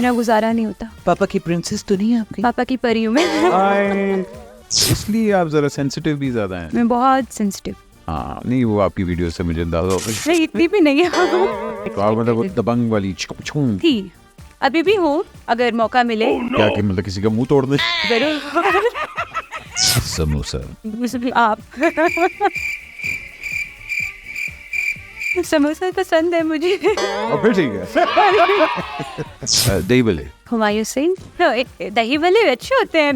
बिना गुजारा नहीं होता। पापा की प्रिंसेस तो नहीं है आपकी? पापा की परी हूँ मैं। इसलिए आप जरा सेंसिटिव भी ज्यादा हैं। मैं बहुत सेंसिटिव। हाँ नहीं, वो आपकी वीडियो से मुझे अंदाजा होता है। नहीं इतनी भी नहीं है तो आप मतलब वो दबंग वाली थी, अभी भी हूँ, अगर मौका मिले। क्या कि मतलब किसी का मुंह तोड़ दे। जरूर। समोसा आप समोसा पसंद है मुझे। और फिर ठीक है। दही बल्ले, हुमायूं सिंह, दही भले अच्छे होते हैं।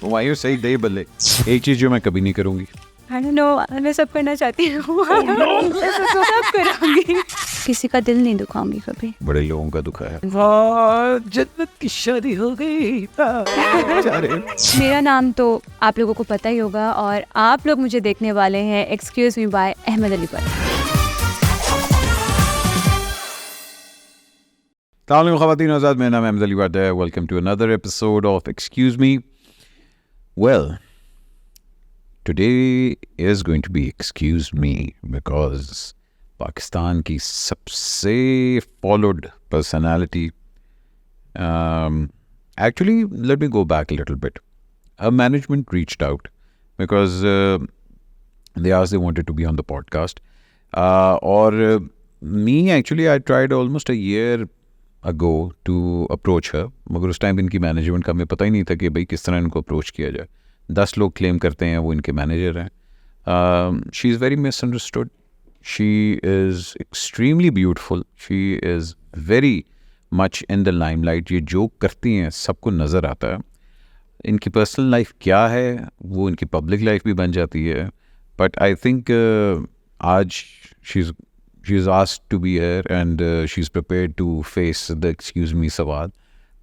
हुमायूं सही दही बल्ले। एक चीज जो मैं कभी नहीं करूंगी, I don't know, मैं सब करना चाहती हूँ। सब करूँगी, किसी का दिल नहीं दुखाऊंगी कभी। बड़े लोगों का दुखा है। जन्नत की शादी हो गई। मेरा नाम तो आप लोगों को पता ही होगा और आप लोग मुझे देखने वाले हैं excuse me by Ahmad Ali पर। अस्सलाम ख़वातीन आज़ाद, मेरा नाम अहमद अली वाद है। Welcome to another episode of excuse me. Well, today is going to be excuse me because Pakistan की सबसे followed personality, actually let me go back a little bit. Her management reached out because they asked they wanted to be on the podcast, or me actually I tried almost a year ago to approach her, मगर उस time इनकी management का हमें पता ही नहीं था कि भाई किस तरह इनको अप्रोच किया जाए। 10 लोग क्लेम करते हैं वो इनके मैनेजर हैं। She is very misunderstood, she is extremely beautiful, she is very much in the limelight. ये जो करती हैं सबको नज़र आता है। इनकी पर्सनल लाइफ क्या है वो इनकी पब्लिक लाइफ भी बन जाती है। बट आई थिंक आज she is asked to be here and she's prepared to face the excuse me सवाल.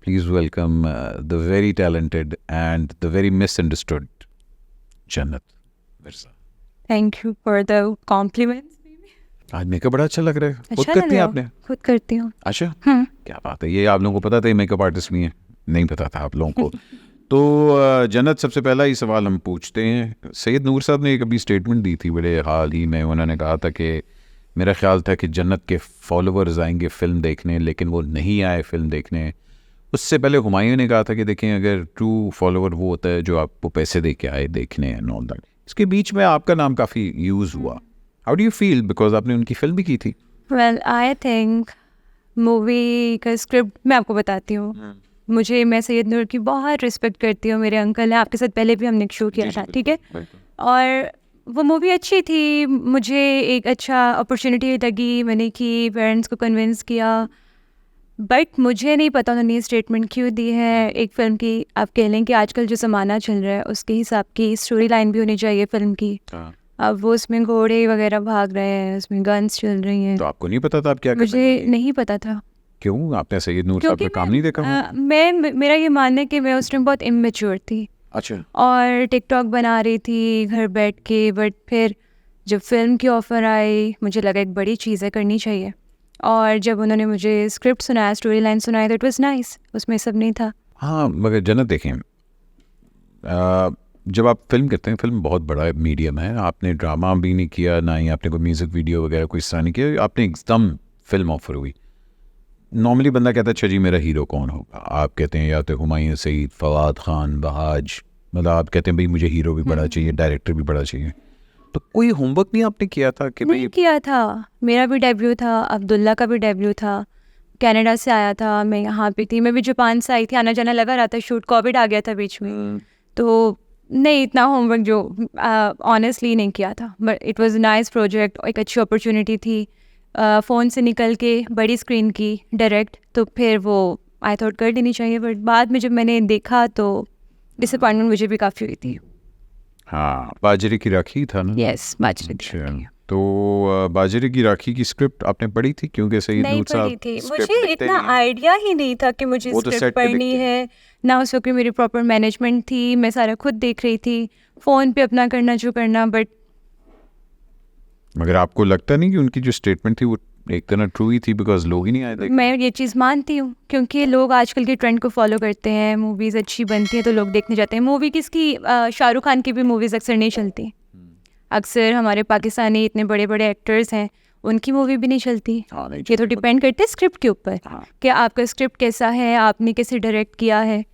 Please welcome the very talented and the very misunderstood जन्नत Mirza. Thank you for the compliments. आज makeup बड़ा अच्छा लग रहा है। खुद अच्छा करती लग हैं रहा आपने? खुद करती हूँ। अच्छा, क्या बात है। ये आप लोगों को पता था मेकअप आर्टिस्ट भी हैं? नहीं पता था आप लोगों को। तो जन्नत, सबसे पहला ही सवाल हम पूछते हैं। सैयद नूर साहब ने एक अभी स्टेटमेंट दी थी बड़े हाल ही में। उन्होंने कहा था कि मेरा ख्याल था कि जन्नत के फॉलोअर्स आएंगे फ़िल्म देखने, लेकिन वो नहीं आए फ़िल्म देखने। उससे पहले हुमायूं ने कहा था कि देखें, अगर ट्रू फॉलोअर वो होता है जो आपको पैसे दे के आए देखने एंड ऑल दैट। इसके बीच में आपका नाम काफ़ी यूज़ हुआ। How do you feel, because आपने उनकी फ़िल्म भी की थी? Well, I think मूवी का स्क्रिप्ट मैं आपको बताती हूँ। मुझे, मैं सैयद नूर की बहुत रिस्पेक्ट करती हूँ, मेरे अंकल हैं, आपके साथ पहले भी हमने एक शो किया था, ठीक है। और वो मूवी अच्छी थी, मुझे एक अच्छा अपॉर्चुनिटी लगी, मैंने की, पेरेंट्स को कन्विंस किया। बट मुझे नहीं पता उन्होंने ये स्टेटमेंट क्यों दी है। एक फ़िल्म की आप कह लें कि आजकल जो ज़माना चल रहा है उसके हिसाब की स्टोरी लाइन भी होनी चाहिए फ़िल्म की। अब वो उसमें घोड़े वगैरह भाग रहे हैं, उसमें गन्स चल रही हैं। तो आपको नहीं पता था आप क्या? मुझे नहीं पता था। क्यों? आपने सैयद नूर साहब का काम नहीं देखा? मेरा ये मानना है कि मैं उस टाइम बहुत इमेच्योर थी। अच्छा। और टिकटॉक बना रही थी घर बैठ के। बट फिर जब फिल्म की ऑफ़र आई, मुझे लगा एक बड़ी चीज़ है, करनी चाहिए। और जब उन्होंने मुझे स्क्रिप्ट सुनाया, स्टोरी लाइन सुनाया, तो इट वाज नाइस, उसमें सब नहीं था। हाँ, मगर जन्नत देखें, जब आप फिल्म करते हैं, फिल्म बहुत बड़ा मीडियम है। आपने ड्रामा भी नहीं किया, ना ही आपने कोई म्यूज़िक वीडियो वगैरह कोई इस तरह नहीं किया, आपने एकदम फिल्म ऑफर हुई। नॉर्मली बंदा कहता है अच्छा जी मेरा हीरो कौन होगा? आप कहते हैं या तो हुमायूं सईद, फवाद खान, बहाज, मतलब आप कहते हैं भाई मुझे हीरो भी बड़ा चाहिए, डायरेक्टर भी बड़ा चाहिए। तो कोई होमवर्क नहीं आपने किया था कि नहीं किया था। मेरा भी डेब्यू था, अब्दुल्ला का भी डेब्यू था, कनाडा से आया था, मैं यहाँ पे थी, मैं भी जापान से आई थी, आना जाना लगा रहा था, शूट कोविड आ गया था बीच में। तो नहीं, इतना होमवर्क जो ऑनेस्टली नहीं किया था। But it was nice project, एक अच्छी अपॉर्चुनिटी थी। फ़ोन से निकल के बड़ी स्क्रीन की डायरेक्ट, तो फिर वो आई थॉट कर लेनी चाहिए। बट बाद में जब मैंने देखा तो डिसअपॉइंटमेंट मुझे भी काफ़ी हुई थी। हाँ, बाजरे की राखी था ना? यस, बाजरे की राखी। तो बाजरे की राखी की स्क्रिप्ट आपने पढ़ी थी? क्योंकि सैयद नूर साहब नहीं पढ़ी थी, मुझे इतना आइडिया ही नहीं था कि मुझे स्क्रिप्ट पढ़नी है ना। उस वक्त मेरी प्रॉपर मैनेजमेंट थी, मैं सारा खुद देख रही थी, फ़ोन पे अपना करना जो करना। बट मगर आपको लगता नहीं कि उनकी जो स्टेटमेंट थी वो एक तरह ट्रू ही थी, बिकॉज लोग ही नहीं आए थे? मैं ये चीज़ मानती हूँ, क्योंकि लोग आजकल के ट्रेंड को फॉलो करते हैं, मूवीज़ अच्छी बनती हैं तो लोग देखने जाते हैं। मूवी किसकी, शाहरुख खान की भी मूवीज़ अक्सर नहीं चलती। अक्सर हमारे पाकिस्तानी इतने बड़े बड़े एक्टर्स हैं, उनकी मूवी भी नहीं चलती। हाँ, नहीं ये तो डिपेंड करते हैं स्क्रिप्ट के ऊपर हाँ। कि आपका स्क्रिप्ट कैसा है, आपने कैसे डायरेक्ट किया है।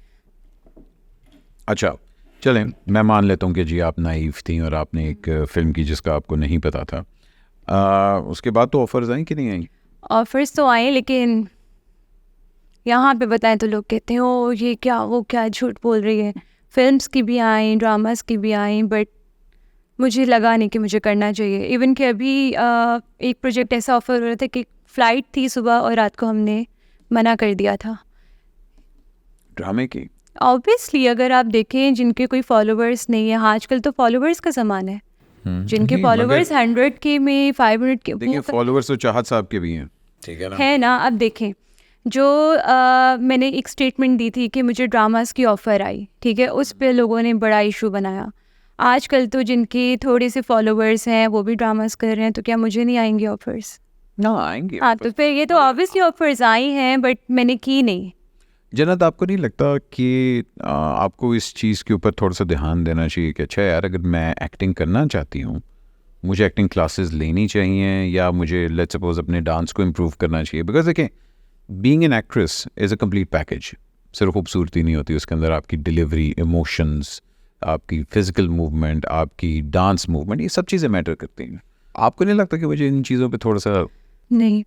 अच्छा चलें, मैं मान लेता हूँ कि जी आप नाइव थी और आपने एक फिल्म की जिसका आपको नहीं पता था, उसके बाद तो ऑफर्स आई कि नहीं आई? ऑफर्स तो आए, लेकिन यहाँ पे बताएं तो लोग कहते हैं ओ ये क्या वो क्या, झूठ बोल रही है। फिल्म्स की भी आई, ड्रामास की भी आई, बट मुझे लगा नहीं कि मुझे करना चाहिए। इवन कि अभी एक प्रोजेक्ट ऐसा ऑफर हो रहा था कि फ़्लाइट थी सुबह और रात को हमने मना कर दिया था। ड्रामे की? ऑब्वियसली अगर आप देखें जिनके कोई फॉलोअर्स नहीं है, आजकल तो फॉलोअर्स का ज़माना है, जिनके नहीं, फॉलोअर्स 100K में 500K देखिए फॉलोअर्स तो चाहत साहब के भी हैं, ठीक है ना? है ना। अब देखें जो मैंने एक स्टेटमेंट दी थी कि मुझे ड्रामास की ऑफ़र आई, ठीक है, उस पे लोगों ने बड़ा इशू बनाया। आजकल तो जिनके थोड़े से फॉलोअर्स हैं वो भी ड्रामास कर रहे हैं, तो क्या मुझे नहीं आएंगे ऑफर्स? ना आएंगे। हाँ, तो फिर ये तो ऑब्वियसली ऑफर्स आई हैं, बट मैंने की नहीं। जन्नत, आपको नहीं लगता कि आपको इस चीज़ के ऊपर थोड़ा सा ध्यान देना चाहिए कि अच्छा यार, अगर मैं एक्टिंग करना चाहती हूँ, मुझे एक्टिंग क्लासेस लेनी चाहिए या मुझे लेट्स सपोज अपने डांस को इम्प्रूव करना चाहिए? बिकॉज देखें, being an actress is a complete package. सिर्फ खूबसूरती नहीं होती, उसके अंदर आपकी डिलीवरी, इमोशंस, आपकी फिजिकल मूवमेंट, आपकी डांस मूवमेंट, ये सब चीज़ें मैटर करती हैं। आपको नहीं लगता कि मुझे इन चीज़ों पे थोड़ा सा नहीं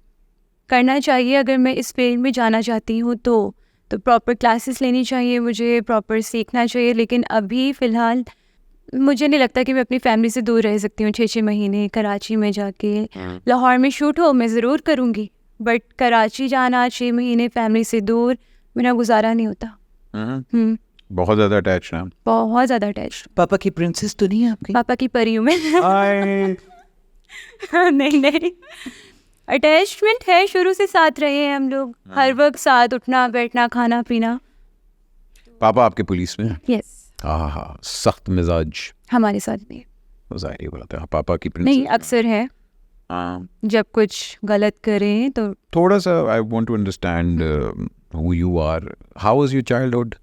करना चाहिए? अगर मैं इस फील्ड में जाना चाहती हूँ तो प्रॉपर क्लासेस लेनी चाहिए, मुझे प्रॉपर सीखना चाहिए। लेकिन अभी फ़िलहाल मुझे नहीं लगता कि मैं अपनी फैमिली से दूर रह सकती हूँ 6-6 महीने कराची में जाके। लाहौर में शूट हो मैं ज़रूर करूँगी, बट कराची जाना 6 महीने फैमिली से दूर मेरा गुजारा नहीं होता। बहुत ज़्यादा अटैच ना? बहुत ज़्यादा अटैच। पापा की प्रिंसेस तो नहीं है आपकी? पापा की परी हूँ मैं। नहीं अटैचमेंट है, शुरू से साथ रहे हैं हम लोग, हर वक्त साथ उठना बैठना खाना पीना। पापा आपके पुलिस में? यस। हाँ, सख्त मिजाज। हमारे साथ नहीं, ज़ाहिर ही बात है, पापा की नहीं प्रिंसेस। अक्सर है जब कुछ गलत करें तो। थोड़ा सा I want to understand who you are. How was your childhood?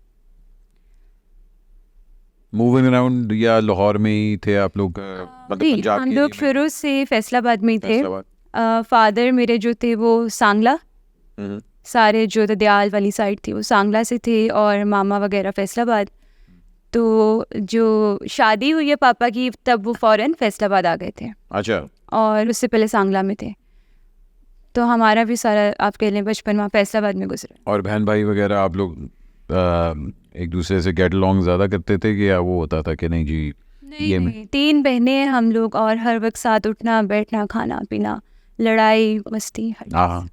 Moving around या लाहौर में ही थे आप लोग? मतलब जी, पंजाब हम के लोग एरिया में? शुरू से फैसलाबाद में ही थे। फैसलाबाद। फादर मेरे जो थे वो सांगला, सारे जो ददयाल वाली साइड थी वो सांगला से थे, और मामा वगैरह फैसलाबाद। तो जो शादी हुई है पापा की तब वो फ़ौरन फैसलाबाद आ गए थे, अच्छा, और उससे पहले सांगला में थे। तो हमारा भी सारा आप कह लें बचपन वहाँ फैसलाबाद में गुजरा। और बहन भाई वगैरह आप लोग एक दूसरे से गेट अलॉन्ग ज़्यादा करते थे कि या वो होता था कि नहीं जी? नहीं, 3 बहनें हैं हम लोग, और हर वक्त साथ उठना बैठना खाना पीना लड़ाई मस्ती हर चीज़। हाँ,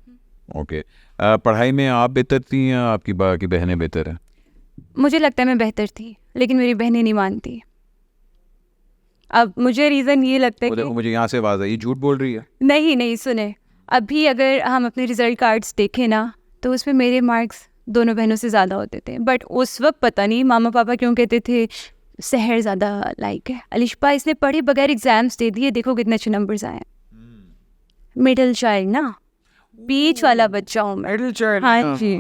ओके। पढ़ाई में आप बेहतर थी या आपकी बाकी बहनें बेहतर हैं? मुझे लगता है मैं बेहतर थी, लेकिन मेरी बहनें नहीं मानती। अब मुझे रीज़न ये लगता है वो कि देखो, मुझे यहाँ से आवाज़ आई, ये झूठ बोल रही है। नहीं सुने, अभी अगर हम अपने रिजल्ट कार्ड्स देखें ना तो उसमें मेरे मार्क्स दोनों बहनों से ज़्यादा होते थे। बट उस वक्त पता नहीं मामा पापा क्यों कहते थे सहर ज़्यादा लाइक है, अलिशपा इसने पढ़े बगैर एग्जाम्स दे दिए, देखो कितने अच्छे नंबर्स आए। मिडिल चाइल्ड ना, बीच वाला बच्चा हूँ मैं। Middle child? हाँ जी।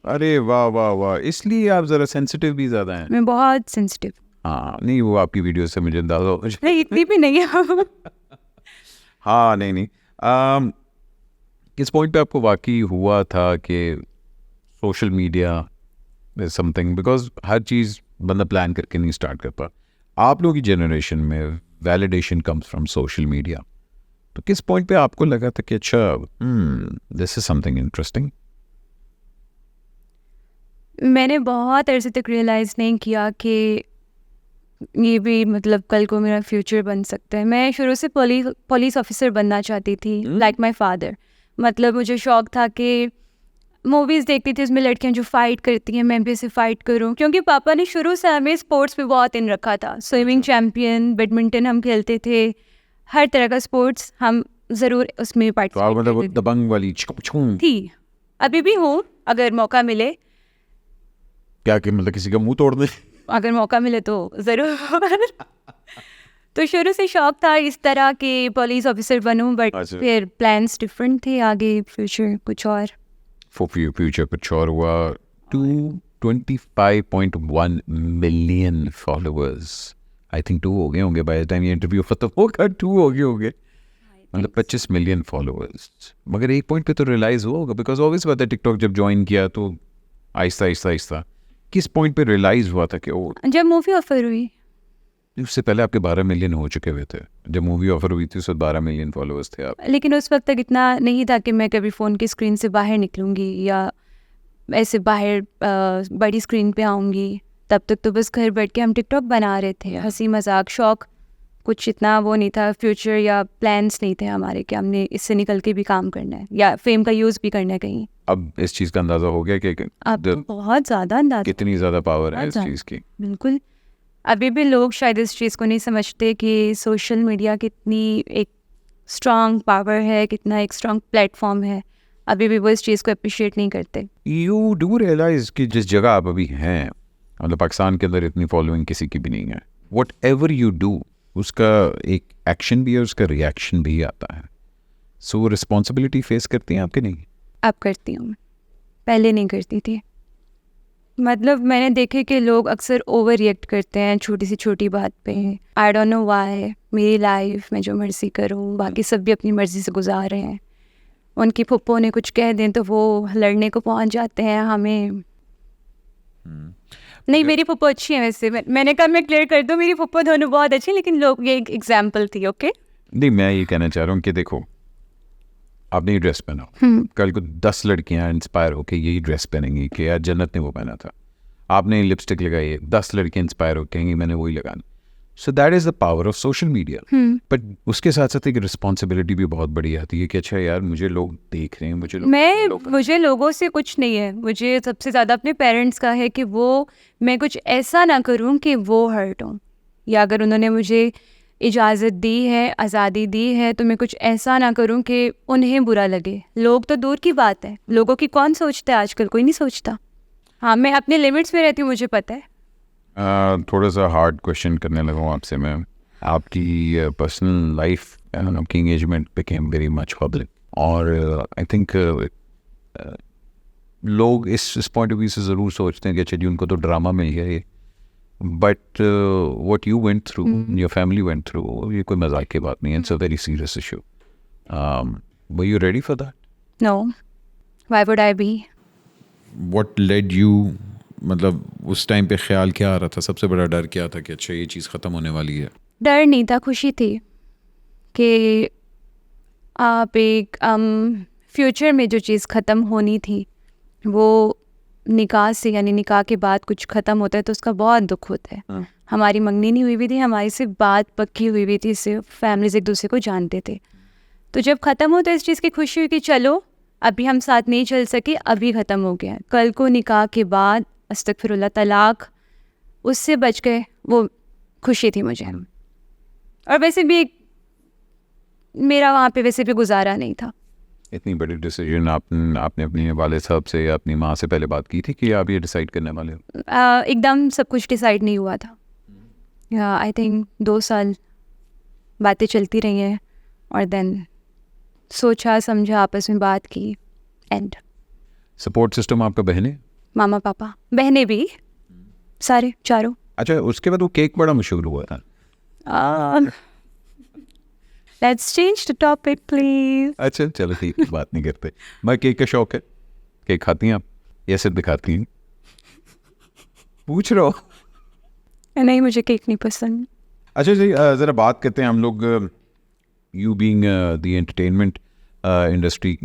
अरे वाह वाह वाह, इसलिए आप ज़रा सेंसिटिव भी ज़्यादा हैं। मैं बहुत सेंसिटिव। हाँ, नहीं वो आपकी वीडियो से मुझे अंदाजा हो गया। नहीं इतनी भी नहीं है। हाँ, नहीं किस पॉइंट पे आपको वाकई हुआ था कि social media is something? Because हर चीज़ बंदा प्लान करके नहीं स्टार्ट करता। आप लोगों की जनरेशन में validation comes from social media, तो किस पॉइंट पे आपको लगा था कि अच्छा दिस इज समथिंग इंटरेस्टिंग? मैंने बहुत अरसे तक रियलाइज़ नहीं किया कि ये भी मतलब कल को मेरा फ्यूचर बन सकता है। मैं शुरू से पुलिस ऑफिसर बनना चाहती थी, लाइक माय फादर। मतलब मुझे शौक था कि मूवीज़ देखती थी उसमें लड़कियां जो फ़ाइट करती हैं, मैं भी ऐसे फ़ाइट करूं, क्योंकि पापा ने शुरू से हमें स्पोर्ट्स पे बहुत इन रखा था। स्विमिंग चैम्पियन, बैडमिंटन हम खेलते थे, हर तरह का स्पोर्ट्स हम ज़रूर उसमें तो आप पार्टिसिपेट मतलब करते थे। दबंग वाली छूं थी, अभी भी हूँ अगर मौका मिले। क्या कि मतलब किसी का मुंह तोड़ दे? अगर मौका मिले तो ज़रूर। तो शुरू से शौक था इस तरह के पुलिस ऑफिसर बनूं, बट अच्छा। फिर प्लान्स डिफरेंट थे, आगे फ्यूचर कुछ और। फॉर फ्यूचर कुछ और हुआ। 225.1 मिलियन फॉलोअर्स, आई थिंक 2 हो गए होंगे बाय द टाइम ये इंटरव्यू खत्म होगा, 2 हो गए होंगे। मतलब 25 मिलियन फॉलोअर्स। मगर एक पॉइंट पे तो रियलाइज़ हुआ होगा, बिकॉज ऑब्वियस बात है टिकटॉक जब ज्वाइन किया तो आहिस्ता आहिस्ता आहिस्ता किस पॉइंट पे रियलाइज़ हुआ था कि ओ, जब मूवी ऑफर हुई, उससे पहले आपके 12 मिलियन हो चुके हुए थे, जब मूवी ऑफर हुई थी उस वक्त 12 मिलियन फॉलोअर्स थे आप। लेकिन उस वक्त तक इतना नहीं था कि मैं कभी फ़ोन की स्क्रीन से बाहर निकलूँगी या ऐसे बाहर बड़ी स्क्रीन पे आऊँगी। तब तक तो बस घर बैठ के हम टिकटॉक बना रहे थे, हंसी मजाक शौक, कुछ इतना वो नहीं था, फ्यूचर या प्लान्स नहीं थे हमारे कि हमने इससे निकल के भी काम करना है या फेम का यूज़ भी करना है कहीं। अब इस चीज़ का अंदाज़ा हो गया कि अब तो बहुत ज़्यादा अंदाज़ा, कितनी ज़्यादा पावर है इस बहुत चीज़ की। बिल्कुल। अभी भी लोग शायद इस चीज़ को नहीं समझते कि सोशल मीडिया कितनी एक स्ट्रॉन्ग पावर है, कितना एक स्ट्रॉन्ग प्लेटफॉर्म है। अभी भी वो इस चीज़ को अप्रिशिएट नहीं करते। यू डू रियलाइज कि जिस जगह आप अभी हैं, मतलब पाकिस्तान के अंदर इतनी फॉलोइंग किसी की भी नहीं है, वट एवर यू डू उसका एक एक्शन भी है, उसका रिएक्शन भी आता है। सो रिस्पॉन्सिबिलिटी फेस करती हैं आपके नहीं? अब करती हूँ, पहले नहीं करती थी। मतलब मैंने देखे कि लोग अक्सर ओवर रिएक्ट करते हैं छोटी सी छोटी बात पे। आई डोंट नो व्हाई। मेरी लाइफ में जो मर्ज़ी करूँ, बाकी सब भी अपनी मर्ज़ी से गुजार रहे हैं। उनकी फुप्पो ने कुछ कह दें तो वो लड़ने को पहुँच जाते हैं हमें। नहीं, मेरी फुप्पो अच्छी है वैसे। मैंने कहा मैं क्लियर कर दूँ, मेरी फुप्पो दोनों बहुत अच्छी, लेकिन लोग ये एक एग्जाम्पल थी। ओके, नहीं, मैं ये कहना चाह रहा हूँ कि देखो, आपने ये ड्रेस पहना, कल को 10 लड़कियां इंस्पायर होके यही ड्रेस पहनेंगी कि यार जन्नत ने वो पहना था। आपने लिपस्टिक लगाई है, 10 लड़कियां इंस्पायर हो कहेंगी मैंने वही लगाना। So that is the power of social media. But उसके साथ साथ एक रिस्पॉन्सिबिलिटी भी बहुत बड़ी आती है कि अच्छा यार मुझे लोग देख रहे हैं, मुझे लोगों से कुछ नहीं है। मुझे सबसे ज़्यादा अपने पेरेंट्स का है कि मैं कुछ ऐसा ना करूँ कि वो हर्ट हों, या अगर उन्होंने मुझे इजाज़त दी है, आज़ादी दी है, तो मैं कुछ ऐसा ना करूं कि उन्हें बुरा लगे। लोग तो दूर की बात है, लोगों की कौन सोचता है आजकल, कोई नहीं सोचता। हाँ, मैं अपने लिमिट्स में रहती हूँ, मुझे पता है। थोड़ा सा हार्ड क्वेश्चन करने लगा हूँ आपसे मैं। आपकी पर्सनल लाइफ, आपकी engagement became very much public, और आई थिंक लोग इस पॉइंट ऑफ व्यू से ज़रूर सोचते हैं कि अच्छा जी उनको तो ड्रामा मिल गया ये, but what you went through, your family went through, ये कोई मजाक की बात नहीं है, it's a very serious issue. Were you ready for that? No, why would I be? What led you, मतलब उस टाइम पे ख्याल क्या आ रहा था, सबसे बड़ा डर क्या था कि अच्छा ये चीज़ ख़त्म होने वाली है? डर नहीं था, खुशी थी कि आप एक फ्यूचर में जो चीज़ ख़त्म होनी थी वो निकाह से, यानी निकाह के बाद कुछ ख़त्म होता है तो उसका बहुत दुख होता है। हमारी मंगनी नहीं हुई भी थी, हमारी सिर्फ बात पक्की हुई भी थी, सिर्फ फैमिलीज एक दूसरे को जानते थे। तो जब ख़त्म हो तो इस चीज़ की खुशी हुई कि चलो अभी हम साथ नहीं चल सके, अभी ख़त्म हो गया। कल को निकाह के बाद अस्तगफिरुल्लाह तलाक, उससे बच गए, वो खुशी थी मुझे। और वैसे भी मेरा वहाँ पे वैसे भी गुजारा नहीं था। इतनी बड़ी डिसीजन आपने अपने वाले साहब से या अपनी माँ से पहले बात की थी कि आप ये डिसाइड करने वाले हो? एकदम सब कुछ डिसाइड नहीं हुआ था। आई थिंक 2 साल बातें चलती रही हैं और देन सोचा समझा, आपस में बात की, एंड। सपोर्ट सिस्टम आपका बहनें? मामा पापा, बहनें भी, सारे चारों। अच्छा, उसके बाद वो केक बड़ा मशहूर हुआ था। Let's change the topic, please. अच्छा चलो ठीक है, बात नहीं करते। मैं केक का शौक है, केक खाती हैं आप या सिर्फ दिखाती हैं? पूछ रहा हूँ। नहीं, मुझे केक नहीं पसंद। अच्छा जी, ज़रा बात करते हैं हम लोग, you being the entertainment industry,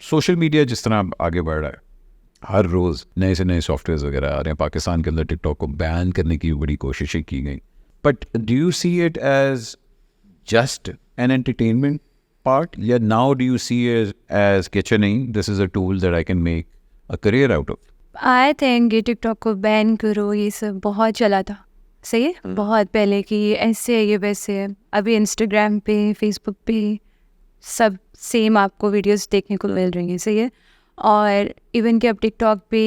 social media जिस तरह आगे बढ़ रहा है, हर रोज़ नए से नए सॉफ्टवेयर वगैरह आ रहे हैं। पाकिस्तान के अंदर टिकटॉक को बैन करने की बड़ी कोशिशें की गई, but do you see it as just an entertainment part, yeah, now do you see it as kitchening, this is a tool that I can make a career out of? I think ये TikTok को ban करो, ये सब बहुत चला था, सही है, बहुत पहले की, ऐसे है ये वैसे है। अभी इंस्टाग्राम पे, फेसबुक पे सब सेम आपको वीडियोस देखने को मिल रही हैं, सही है। और इवन कि अब टिकटॉक पे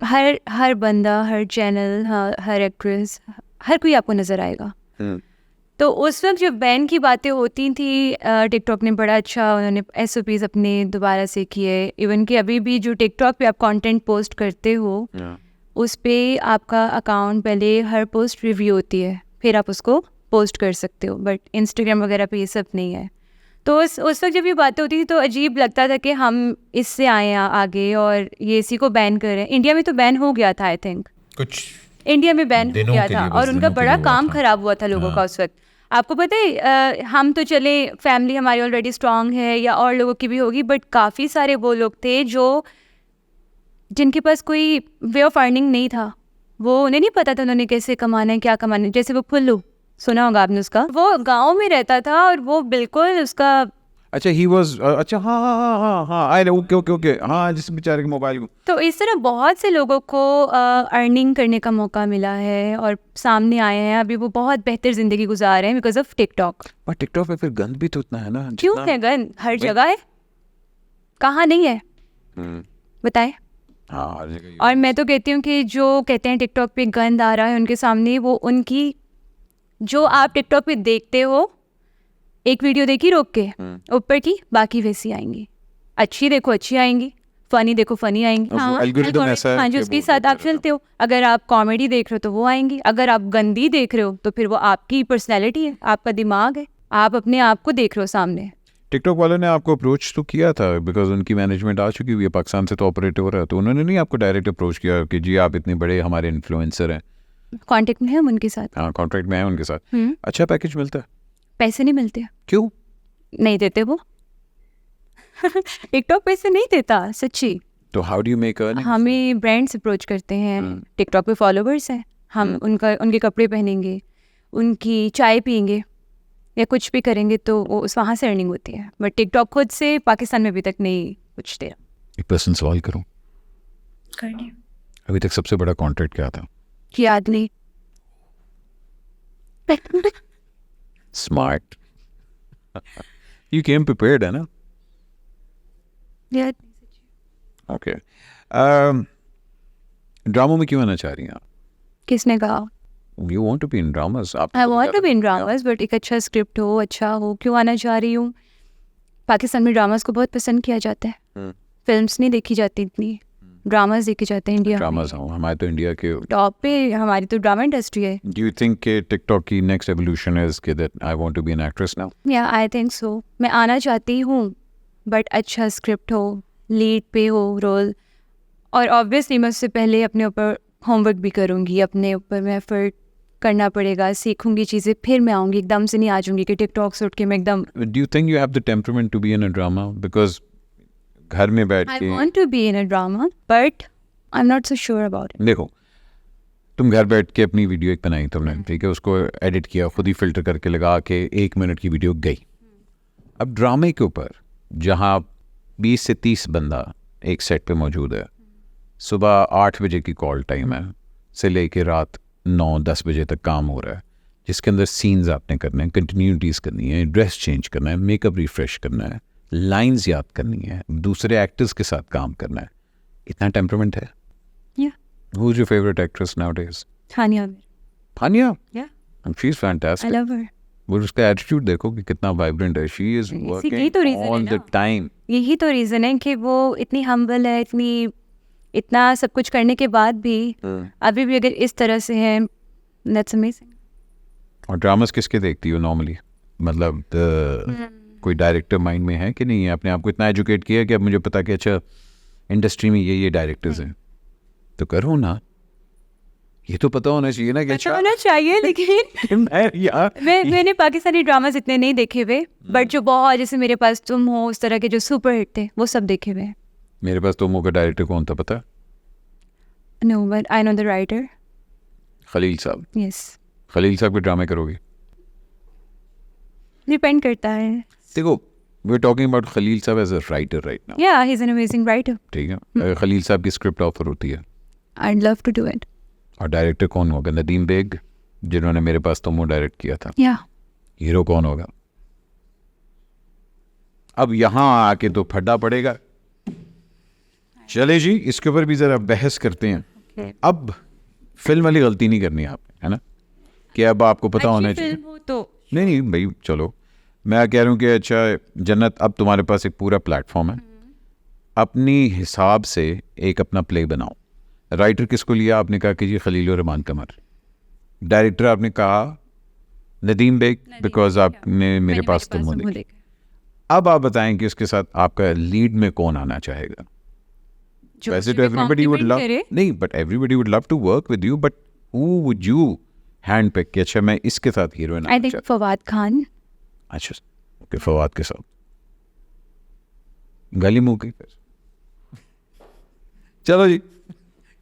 हर बंदा, हर चैनल, हर एक्ट्रेस, हर कोई आपको नज़र आएगा। तो उस वक्त जो बैन की बातें होती थी, टिकटॉक ने बड़ा अच्छा, उन्होंने SOPs अपने दोबारा से किए। इवन कि अभी भी जो टिकटॉक पे आप कंटेंट पोस्ट करते हो, उस पे आपका अकाउंट पहले हर पोस्ट रिव्यू होती है, फिर आप उसको पोस्ट कर सकते हो। बट इंस्टाग्राम वगैरह पे ये सब नहीं है। तो उस वक्त जब ये बातें होती थी तो अजीब लगता था कि हम इससे आए हैं आगे और ये इसी को बैन कर रहे हैं। इंडिया में तो बैन हो गया था आई थिंक, कुछ इंडिया में बैन हो दिनों गया के था लिए, बस और उनका दिनों के बड़ा लिए हुआ काम था। खराब हुआ था लोगों का उस वक्त। आपको पता है हम तो चले फैमिली हमारी ऑलरेडी स्ट्रांग है या और लोगों की भी होगी, बट काफ़ी सारे वो लोग थे जो जिनके पास कोई वे ऑफ अर्निंग नहीं था, वो उन्हें नहीं पता था उन्होंने कैसे कमाना है क्या कमाना है। जैसे वो फुल्लू, सुना होगा आपने उसका, वो गांव में रहता था और वो बिल्कुल उसका अच्छा ही वाज अच्छा हाँ हाँ हाँ हाँ हाँ आई ओके ओके ओके हाँ, जिस बेचारे के मोबाइल को। तो इस तरह बहुत से लोगों को अर्निंग करने का मौका मिला है और सामने आए हैं। अभी वो बहुत बेहतर ज़िंदगी गुजार रहे हैं बिकॉज ऑफ टिकटॉक। पर टिकटॉक पे फिर गंद भी तो उतना है ना। क्यों है गन? हर जगह है, कहाँ नहीं है बताए? हाँ हर जगह। और मैं तो कहती हूँ कि जो कहते हैं टिकटॉक पे गंद आ रहा है उनके सामने, वो उनकी जो आप टिकटॉक पे देखते हो एक वीडियो देखी रोक के ऊपर की, बाकी वैसी आएंगी। अच्छी देखो अच्छी आएंगी, फनी देखो फनी आएंगी। वो हाँ, algorithm algorithm, ऐसा है हाँ जो कि उसके वो साथ देता आप चलते हो। अगर आप कॉमेडी देख रहे हो तो वो आएंगी, अगर आप गंदी देख रहे हो तो फिर वो आपकी पर्सनैलिटी है, आपका दिमाग है, आप अपने आप को देख रहे हो सामने। टिकटॉक वालों ने आपको अप्रोच तो किया था बिकॉज उनकी मैनेजमेंट आ चुकी हुई है, पाकिस्तान से तो ऑपरेट हो रहा है, तो उन्होंने नहीं आपको डायरेक्ट अप्रोच किया कि जी आप इतने बड़े हमारे इन्फ्लुएंसर हैं? कॉन्टेक्ट में है हम उनके साथ। हाँ कॉन्ट्रैक्ट में है उनके साथ। अच्छा पैकेज मिलता है? पैसे नहीं मिलते, क्यों? नहीं देते वो टिकटॉक पैसे नहीं देता सच्ची। तो how do you make earning? हमें ब्रांड्स अप्रोच करते हैं, टिकटॉक पे फॉलोवर्स हैं, हम उनके कपड़े पहनेंगे, उनकी चाय पियेंगे या कुछ भी करेंगे तो वो उस वहाँ से अर्निंग होती है। बट टिकटॉक खुद से पाकिस्तान में अभी तक नहीं कुछ दे रहा। एक पर्सन सवाल करूं, करनी अभी तक सबसे बड़ा कॉन्ट्रैक्ट क्या था? याद नहीं। स्मार्ट यू केम प्रिपेयर्ड है ना? याद ओके ड्रामों में क्यों आना चाह रही हैं आप? किसने कहा? You want to be in dramas? आप I want to be in dramas, but एक अच्छा स्क्रिप्ट हो, अच्छा हो। क्यों आना चाह रही हूँ? पाकिस्तान में ड्रामास को बहुत पसंद किया जाता है, फिल्म्स नहीं देखी जाती इतनी, ड्रामास देखे जाते हैं इंडिया ड्रामास हो हमारे तो इंडिया के टॉप पे, हमारी तो ड्रामा इंडस्ट्री है। डू यू थिंक कि टिकटॉक की नेक्स्ट एवोल्यूशन इज कि that I want to be an actress now? या आई थिंक सो। मैं आना चाहती हूँ बट अच्छा स्क्रिप्ट हो, लीड पे हो रोल, और ऑब्वियसली मैं उससे पहले अपने ऊपर होमवर्क भी करूँगी, अपने ऊपर मैं एफर्ट करना पड़ेगा, सीखूंगी चीज़ें, फिर मैं आऊँगी। एकदम से नहीं आ जाऊँगी कि टिकटॉक से उठ के मैं एकदम। Do you think you have the temperament to be in a drama? Because घर में बैठ आई के want to be in a drama but I am not so sure about it. देखो तुम घर बैठ के अपनी वीडियो एक बनाई तुमने, ठीक है, उसको एडिट किया, खुद ही फिल्टर करके लगा के 1 मिनट की वीडियो गई। अब ड्रामे के ऊपर जहाँ 20 से 30 बंदा एक सेट पे मौजूद है, सुबह 8 बजे की कॉल टाइम है से लेके रात 9-10 बजे तक काम हो रहा है, जिसके अंदर सीन्स आपने करने हैं, कंटिन्यूटीज़ करनी है, ड्रेस चेंज करना है, मेकअप रिफ्रेश करना है, लाइंस याद करनी है, दूसरे एक्टर्स के साथ काम करना है। इतना टेम्परामेंट है? या Who's your favorite actress nowadays? Hania Aamir. Hania? या And she's I fantastic. Love her. वो उसका एटीट्यूड देखो कि कितना वाइब्रेंट है. She is यही working तो reason है all the ना। time. यही तो रीज़न है कि वो इतनी हम्बल है, इतना सब कुछ करने के बाद भी अभी भी अगर इस तरह से है, दैट्स अमेजिंग। और ड्रामास किसके देखती हो नॉर्मली? मतलब कोई डायरेक्टर माइंड में है कि नहीं है? अपने आप को इतना एजुकेट किया कि अब मुझे पता कि अच्छा इंडस्ट्री में ये डायरेक्टर्स हैं, तो करो ना, ये तो पता होना चाहिए ना कि अच्छा होना चाहिए। लेकिन मैंने पाकिस्तानी ड्रामास इतने नहीं देखे हुए, बट जो बहुत जैसे मेरे पास तुम हो उस तरह के जो सुपर हिट थे वो सब देखे हुए। मेरे पास तुम का डायरेक्टर कौन था पता? No but I know the writer. Khalil साहब। यस। खलील साहब के ड्रामे करोगे? डिपेंड करता है। देखो we are talking about Khalil साहब as a writer right now, yeah he is an amazing writer. ठीक है? खलील साहब की स्क्रिप्ट ऑफर होती है, I'd love to do it. और डायरेक्टर कौन होगा? नदीम बेग, जिन्होंने मेरे पास तुम डायरेक्ट किया था। Yeah. हीरो कौन होगा? अब यहाँ आके तो फड्डा पड़ेगा। चले जी, इसके ऊपर भी जरा बहस करते हैं। Okay. अब फिल्म वाली गलती नहीं करनी आपने, है ना, कि अब आपको पता होना चाहिए। फिल्म हो तो नहीं भाई चलो, मैं कह रहा हूँ कि अच्छा जन्नत, अब तुम्हारे पास एक पूरा प्लेटफॉर्म है, अपनी हिसाब से एक अपना प्ले बनाओ। राइटर किसको लिया? आपने कहा कि जी खलील और रहमान कमर। डायरेक्टर आपने कहा नदीम बेग, बिकॉज आपने मेरे पास तुम हो देखी। अब आप बताएं कि उसके साथ आपका लीड में कौन आना चाहेगा? जो वैसे मुझे तो एवरीबडी वुड compliment लव, करे। नहीं but everybody would love to work with you, but who would you hand pick कि अच्छा मैं इसके साथ हीरोइन आई आना थिंक चाहता फवाद खान। अच्छा ओके, फवाद के साथ गली मुकी फिर चलो जी,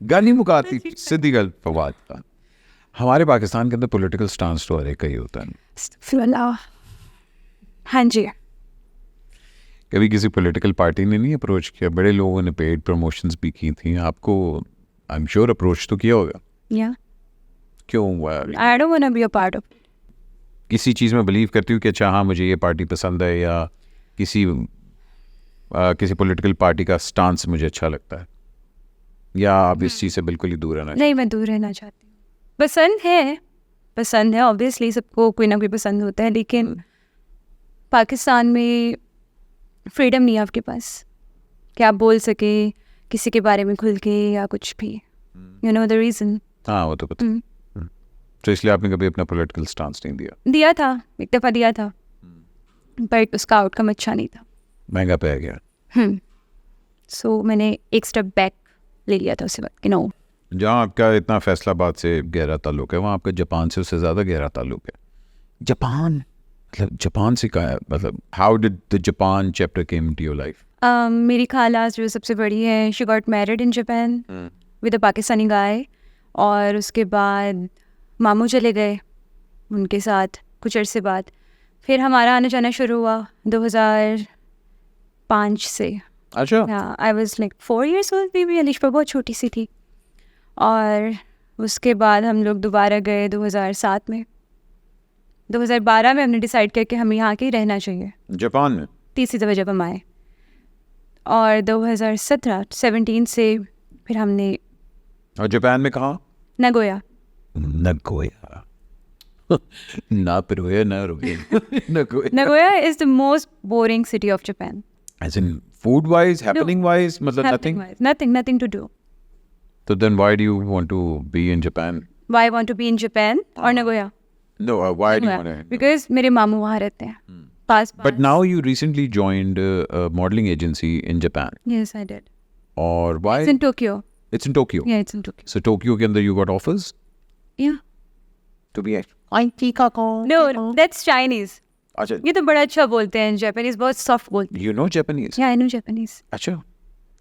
गली मुकाती सीधी गल फवाद का। हमारे पाकिस्तान के अंदर पॉलिटिकल स्टांस तो हर एक का ही होता है। अस्तगफिरुल्लाह। हाँ जी। कभी किसी पॉलिटिकल पार्टी ने नहीं अप्रोच किया? बड़े लोगों ने पेड प्रमोशंस भी की थी आपको, आई एम श्योर अप्रोच तो किया होगा। या क्यों हुआ? I don't want to be a part of. किसी चीज़ में बिलीव करती हूँ कि अच्छा हाँ मुझे ये पार्टी पसंद है, या किसी पॉलिटिकल पार्टी का स्टांस मुझे अच्छा लगता है, या आप इस चीज़ से बिल्कुल ही दूर रहना चाहते नहीं, मैं दूर रहना चाहती हूँ। पसंद है ऑब्वियसली, सबको कोई ना कोई पसंद होता है, लेकिन पाकिस्तान में फ्रीडम नहीं है आपके पास कि आप बोल सके किसी के बारे में खुल के या कुछ भी। You know the reason. हैं? हाँ वो तो पता। तो इसलिए आपने कभी अपना पॉलिटिकल स्टांस नहीं दिया? दिया था, एक दफ़ा दिया था, बट उसका आउटकम अच्छा नहीं था। महंगा पै गया। सो मैंने एक स्टेप बैक ले लिया था उसी वक्त कि नो। जहाँ आपका इतना फैसलाबाद से गहरा ताल्लुक है, वहाँ आपका जापान से उससे ज़्यादा गहरा ताल्लुक है। जापान मतलब जापान से का मतलब how did the Japan chapter came into your life? मेरी खाला जो सबसे बड़ी है, she got married in Japan with a Pakistani guy, और उसके बाद मामू चले गए उनके साथ कुछ अरसे बाद। फिर हमारा आना जाना शुरू हुआ 2005 से। अच्छा I was like 4 years old, baby Alisha बहुत छोटी सी थी। और उसके बाद हम लोग दोबारा गए 2007 में। 2012 में हमने डिसाइड किया कि हमें यहाँ के ही रहना चाहिए, जापान में? तीसरी दफ़ा जब हम आए। और 2017 से फिर हमने और जापान में कहाँ? नगोया। नगोया ना पिरोया ना रोया Nagoya. Nagoya is the most boring city of Japan. As in food wise, happening wise, मतलब nothing. Nothing to do. So then why do you want to be in Japan? Why I want to be in Japan or Nagoya? No, why do you want to? Because मेरे मामू वहाँ रहते हैं पास। But now you recently joined a modeling agency in Japan. Yes, I did. Or why? It's in Tokyo. It's in Tokyo. Yeah, it's in Tokyo. So Tokyo के अंदर you got offers Yeah. to be at? No, that's Chinese. अच्छा, ये तो बड़ा अच्छा बोलते हैं, Japanese बहुत सॉफ्ट बोलते you know Japanese? हैं। Yeah, I know Japanese. अच्छा,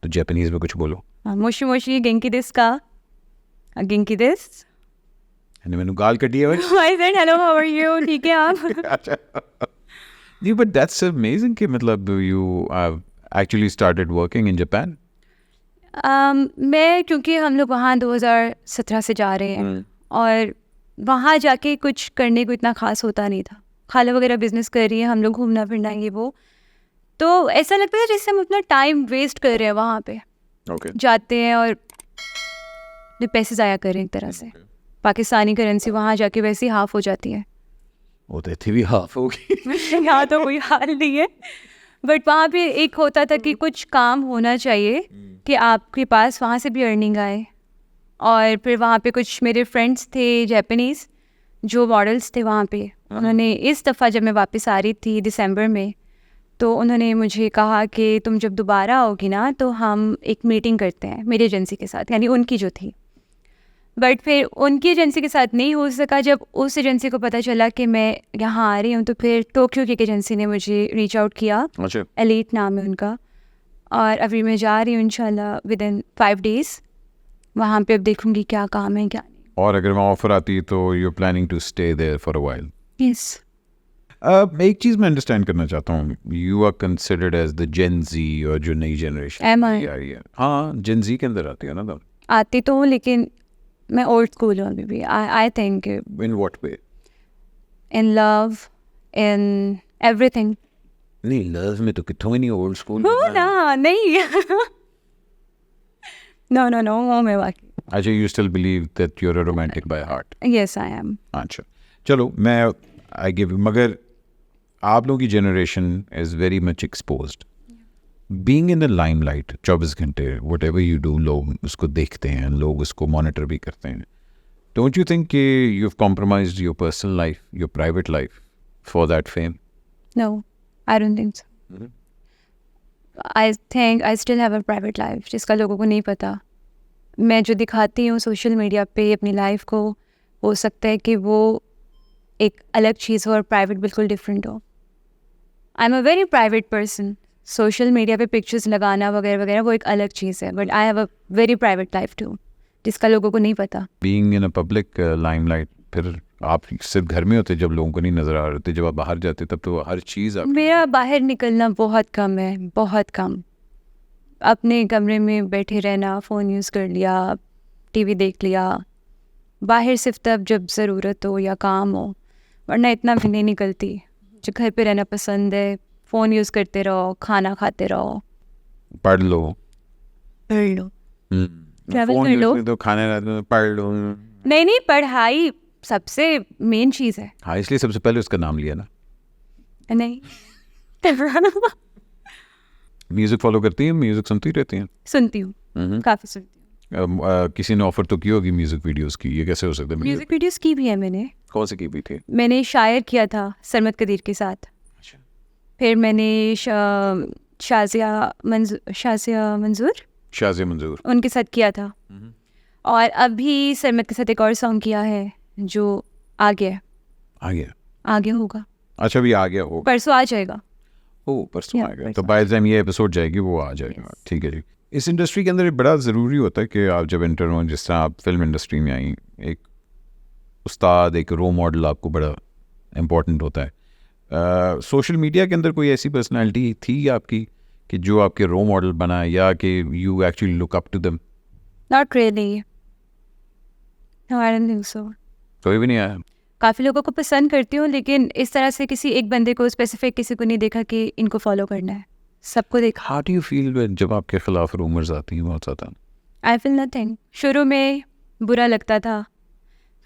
तो Japanese में कुछ बोलो। मोशी मोशी गेंकी दिस का गेंकी दिस। मैंने मैंने गाल कटी है भाई। I said hello, how are you? ठीक है आप? अच्छा नहीं, but that's amazing कि मतलब you have actually started working in Japan. मैं क्योंकि हम लोग वहाँ 2017 से जा रहे हैं, और वहाँ जाके कुछ करने को इतना ख़ास होता नहीं था। खाला वगैरह बिजनेस कर रही है, हम लोग घूमना फिरना ये वो, तो ऐसा लगता है जैसे हम अपना टाइम वेस्ट कर रहे हैं वहाँ पे। Okay. जाते हैं और अपने पैसे ज़ाया कर रहे हैं एक तरह से। पाकिस्तानी करेंसी वहाँ जाके वैसे ही हाफ हो जाती है। वो तो इतनी भी हाफ होगी। यहाँ तो कोई हाल नहीं है, बट वहाँ पे एक होता था कि कुछ काम होना चाहिए कि आपके पास वहाँ से भी अर्निंग आए। और फिर वहाँ पे कुछ मेरे फ्रेंड्स थे जापानीज़ जो मॉडल्स थे वहाँ पे, उन्होंने इस दफ़ा जब मैं वापस आ रही थी दिसंबर में, तो उन्होंने मुझे कहा कि तुम जब दोबारा आओगी ना तो हम एक मीटिंग करते हैं मेरी एजेंसी के साथ, यानी उनकी जो थी। बट फिर उनकी एजेंसी के साथ नहीं हो सका। जब उस एजेंसी को पता चला कि मैं यहाँ आ रही हूँ, तो फिर टोक्यो की एक एजेंसी ने मुझे रीच आउट किया। अच्छा, एलीट नाम है उनका, और अभी मैं जा रही हूँ इंशाल्लाह विद इन 5 days। वहाँ पे अब देखूँगी क्या काम है क्या नहीं। और अगर वहाँ ऑफर आती है तो you are planning to stay there for a while? Yes. एक चीज़ मैं अंडरस्टैंड करना चाहता हूँ, you are considered as the Gen Z और जो नई जनरेशन Am I? आ रही है। हाँ, जेन जी के अंदर आती है ना। तो आती तो हूँ, लेकिन मैं ओल्ड स्कूल हूँ अभी भी। I think in what way? In love, in everything. नहीं, लव में तो कितों ही नहीं ओल्ड स्कूल। ना नहीं। नो वो मैं वाकई। अच्छा, you still believe that you are a romantic by heart? Yes I am. अच्छा, चलो मैं आई गिव यू, मगर आप लोगों की generation is very much exposed being in the limelight 24 घंटे। वट एवर यू डू, लोग उसको देखते हैं, लोग उसको मॉनिटर भी करते हैं। डोंट यू थिंक कि you have compromised your personal life, your private life for that fame? No, I don't think so. I think I still have a private life जिसका लोगों को नहीं पता. मैं जो दिखाती हूँ सोशल मीडिया पे अपनी लाइफ को, हो सकता है कि वो एक अलग चीज़ हो और प्राइवेट बिल्कुल डिफरेंट हो. I am a very private person. Social media पे पिक्चर्स लगाना वगैरह वगैरह वो एक अलग चीज़ है, but I have a very private life too जिसका लोगों को नहीं पता. Being in a public limelight, फिर आप सिर्फ घर में होते जब लोगों को नहीं नजर आ रहे थे, जब आप बाहर जाते तब तो हर चीज़ आप मेरा बाहर निकलना बहुत कम है, बहुत कम. अपने कमरे में बैठे रहना, फ़ोन यूज़ कर लिया, टीवी देख लिया, बाहर सिर्फ तब जब ज़रूरत हो या काम हो, वरना इतना भी नहीं निकलती. जो घर पे रहना पसंद है, फ़ोन यूज़ करते रहो, खाना खाते रहो, पढ़ लो. पढ़ लो. Travel फोन कर लो. यूज़ तो खाने रहते हैं, पढ़ लो. नहीं, पढ़ाई सबसे मेन चीज़ है. हाँ, इसलिए सबसे पहले उसका नाम लिया ना. नहीं म्यूजिक फॉलो करती हैं, म्यूजिक सुनती रहती हैं. सुनती हूँ, काफ़ी सुनती हूँ. किसी ने ऑफर तो की होगी म्यूजिक वीडियोस की, ये कैसे हो सकता है? म्यूज़िक वीडियोस की भी है मैंने. कौन सी की भी थी? मैंने शायर किया था सरमत कदीर के साथ. अच्छा. फिर मैंने शाज़िया मंजूर शाज़िया मंजूर. उनके साथ किया था. और अभी सरमत के साथ एक और सॉन्ग किया है जो आ गया, आ गया. आगे होगा, अच्छा, भी आ गया होगा. परसों आ जाएगा. ओ, परसों Yeah, आएगा. परसों तो बाय द टाइम ये एपिसोड जाएगी वो आ जाएगा. ठीक है जी. इस इंडस्ट्री के अंदर ये बड़ा ज़रूरी होता है कि आप जब एंटर हो, जिस तरह आप फिल्म इंडस्ट्री में आई, एक उस्ताद, एक रोल मॉडल आपको बड़ा इम्पोर्टेंट होता है. सोशल मीडिया के अंदर कोई ऐसी पर्सनैलिटी थी आपकी कि जो आपके रोल मॉडल बना, या कि you actually look up to them? Not really, no I don't think so. कोई भी नहीं आया? काफ़ी लोगों को पसंद करती हूँ, लेकिन इस तरह से किसी एक बंदे को स्पेसिफिक किसी को नहीं देखा कि इनको फॉलो करना है. सबको देखा. हाउ डू यू फील जब आपके खिलाफ रूमर्स आती हैं बहुत ज़्यादा? I feel nothing. शुरू में बुरा लगता था,